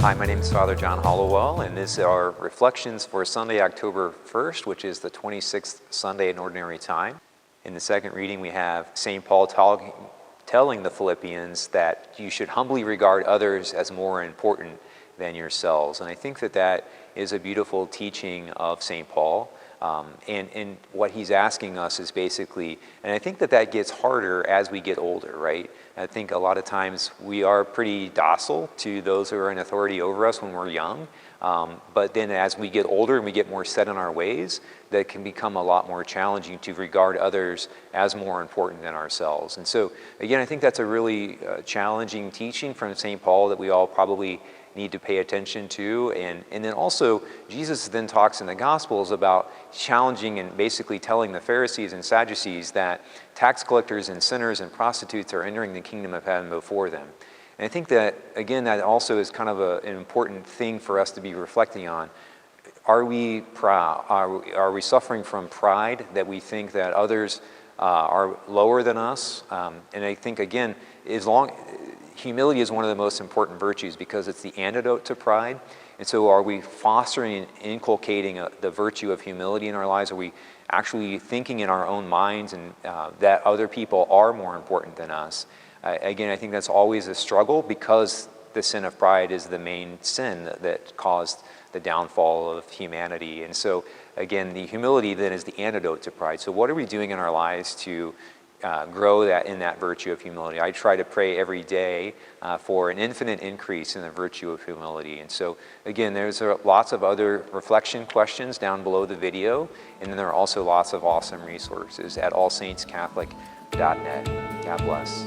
Hi, my name is Father John Hollowell, and these are reflections for Sunday, October 1st, which is the 26th Sunday in Ordinary Time. In the second reading, we have St. Paul telling the Philippians that you should humbly regard others as more important than yourselves. And I think that that is a beautiful teaching of St. Paul. And what he's asking us is basically, and I think that that gets harder as we get older, right? I think a lot of times we are pretty docile to those who are in authority over us when we're young. But then as we get older and we get more set in our ways, that can become a lot more challenging to regard others as more important than ourselves. And so, again, I think that's a really challenging teaching from St. Paul that we all probably need to pay attention to. And then also, Jesus then talks in the Gospels about challenging and basically telling the Pharisees and Sadducees that tax collectors and sinners and prostitutes are entering the kingdom of heaven before them. And I think that, again, that also is kind of an important thing for us to be reflecting on. Are we proud? Are we suffering from pride that we think that others are lower than us? And I think, again, humility is one of the most important virtues because it's the antidote to pride. And so are we fostering and inculcating the virtue of humility in our lives? Are we actually thinking in our own minds and that other people are more important than us? Again, I think that's always a struggle because the sin of pride is the main sin that caused the downfall of humanity. And so, again, the humility then is the antidote to pride. So what are we doing in our lives to grow that in that virtue of humility? I try to pray every day for an infinite increase in the virtue of humility. And so, again, there's lots of other reflection questions down below the video, and then there are also lots of awesome resources at allsaintscatholic.net. God bless.